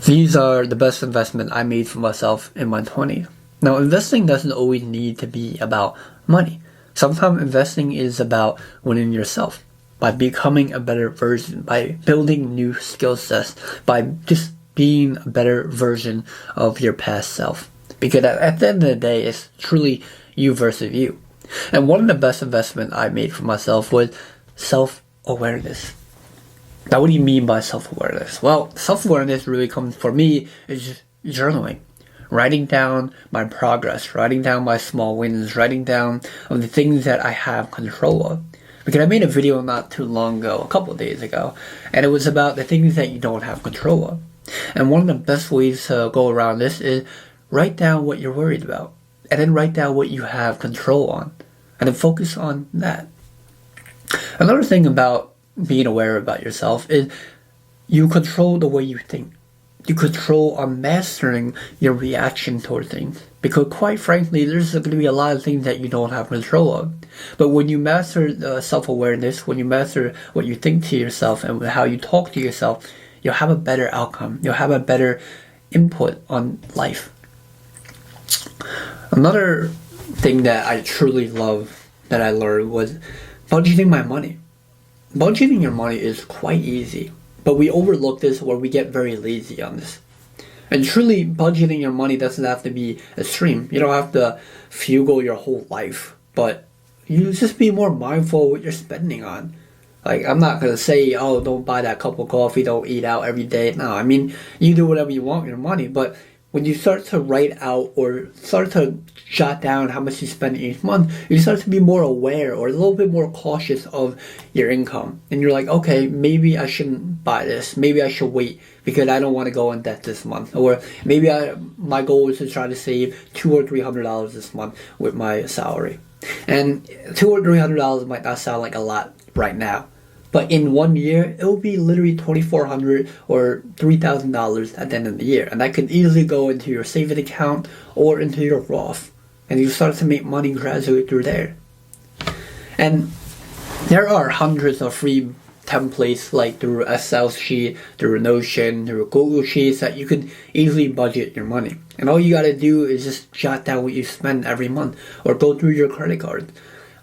These are the best investment I made for myself in my 20s. Now, investing doesn't always need to be about money. Sometimes investing is about winning yourself, by becoming a better version, by building new skill sets, by just being a better version of your past self. Because at the end of the day, it's truly you versus you. And one of the best investments I made for myself was self-awareness. Now, what do you mean by self-awareness? Well, self-awareness really comes for me is just journaling. Writing down my progress, writing down my small wins, writing down of the things that I have control of. Because I made a video not too long ago, a couple of days ago, and it was about the things that you don't have control of. And one of the best ways to go around this is write down what you're worried about, and then write down what you have control on, and then focus on that. Another thing about being aware about yourself is you control the way you think. You control on mastering your reaction toward things. Because quite frankly, there's going to be a lot of things that you don't have control of. But when you master self-awareness, when you master what you think to yourself and how you talk to yourself, you'll have a better outcome. You'll have a better input on life. Another thing that I truly love that I learned was budgeting my money. Budgeting your money is quite easy, but we overlook this or we get very lazy on this. And truly, budgeting your money doesn't have to be extreme. You don't have to frugal your whole life, but you just be more mindful of what you're spending on. Like, I'm not going to say, oh, don't buy that cup of coffee, don't eat out every day. No, I mean, you do whatever you want with your money, but when you start to write out or start to jot down how much you spend each month, you start to be more aware or a little bit more cautious of your income. And you're like, okay, maybe I shouldn't buy this. Maybe I should wait because I don't want to go in debt this month. Or maybe my goal is to try to save $200 or $300 this month with my salary. And $200 or $300 might not sound like a lot right now. But in 1 year, it will be literally $2,400 or $3,000 at the end of the year. And that could easily go into your savings account or into your Roth. And you start to make money gradually through there. And there are hundreds of free templates like through Excel sheet, through Notion, through Google Sheets that you can easily budget your money. And all you gotta do is just jot down what you spend every month or go through your credit card.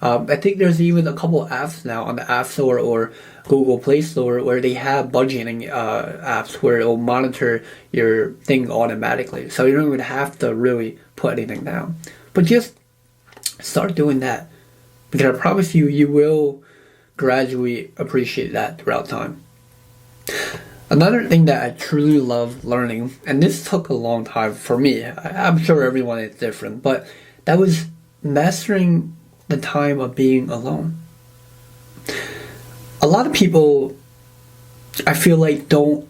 I think there's even a couple of apps now on the App Store or Google Play Store where they have budgeting apps where it will monitor your thing automatically. So you don't even have to really put anything down. But just start doing that. Because I promise you, you will gradually appreciate that throughout time. Another thing that I truly love learning, and this took a long time for me, I'm sure everyone is different, but that was mastering the time of being alone. A lot of people, I feel like, don't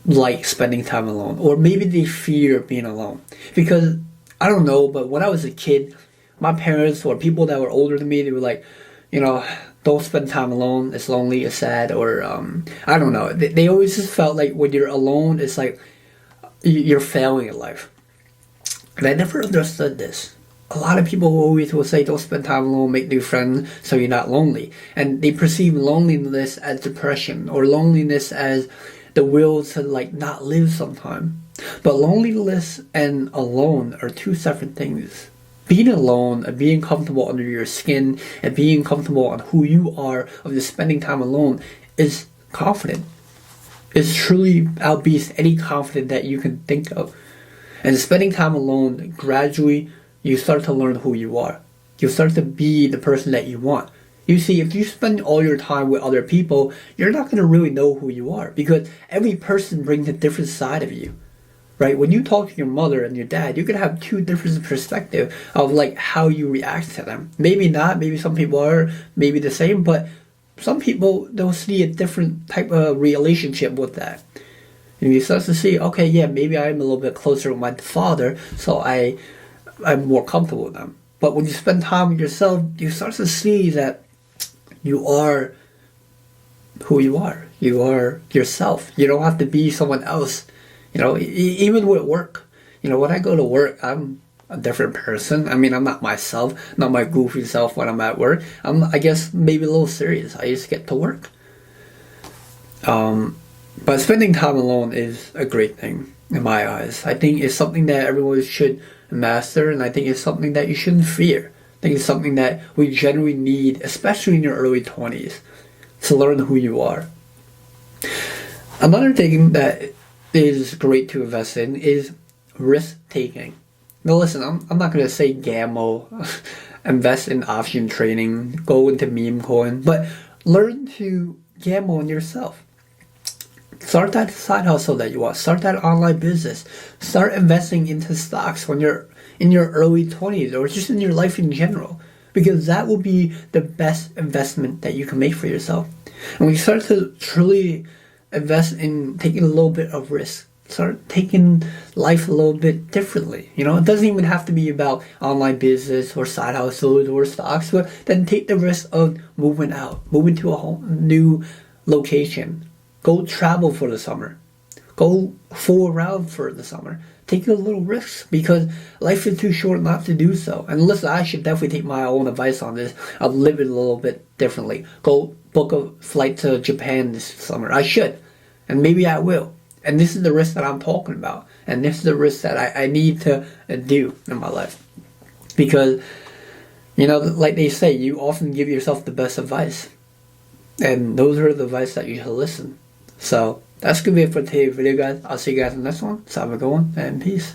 like spending time alone, or maybe they fear being alone. Because, I don't know, but when I was a kid, my parents or people that were older than me, they were like, you know, don't spend time alone, it's lonely, it's sad, or I don't know. They always just felt like when you're alone, it's like you're failing in life. And I never understood this. A lot of people always will say, don't spend time alone, make new friends so you're not lonely. And they perceive loneliness as depression or loneliness as the will to like not live sometime. But loneliness and alone are two separate things. Being alone and being comfortable under your skin and being comfortable on who you are of just spending time alone is confident. It's truly outbeats any confidence that you can think of. And spending time alone gradually you start to learn who you are. You start to be the person that you want. You see, if you spend all your time with other people, you're not going to really know who you are because every person brings a different side of you, right? When you talk to your mother and your dad, you can have two different perspectives of like how you react to them. Maybe not, maybe some people are maybe the same, but some people, they'll see a different type of relationship with that. And you start to see, okay, yeah, maybe I'm a little bit closer with my father, so I'm more comfortable with them. But when you spend time with yourself, you start to see that you are who you are. You are yourself. You don't have to be someone else. You know, even with work. You know, when I go to work, I'm a different person. I mean, I'm not myself, not my goofy self when I'm at work. I'm, I guess, maybe a little serious. I just get to work. But spending time alone is a great thing in my eyes. I think it's something that everyone should master, and I think it's something that you shouldn't fear. I think it's something that we generally need, especially in your early 20s, to learn who you are. Another thing that is great to invest in is risk taking. Now listen, I'm not going to say gamble, invest in option trading, go into meme coin, but learn to gamble on yourself. Start that side hustle that you want. Start that online business. Start investing into stocks when you're in your early 20s or just in your life in general. Because that will be the best investment that you can make for yourself. And when you start to truly invest in taking a little bit of risk, start taking life a little bit differently. You know, it doesn't even have to be about online business or side hustles or stocks, but then take the risk of moving out, moving to a whole new location. Go travel for the summer. Go fool around for the summer. Take a little risks because life is too short not to do so. And listen, I should definitely take my own advice on this. I'll live it a little bit differently. Go book a flight to Japan this summer. I should. And maybe I will. And this is the risk that I'm talking about. And this is the risk that I need to do in my life. Because, you know, like they say, you often give yourself the best advice. And those are the advice that you should listen. So that's going to be it for today's video, guys. I'll see you guys in the next one. So have a good one, and peace.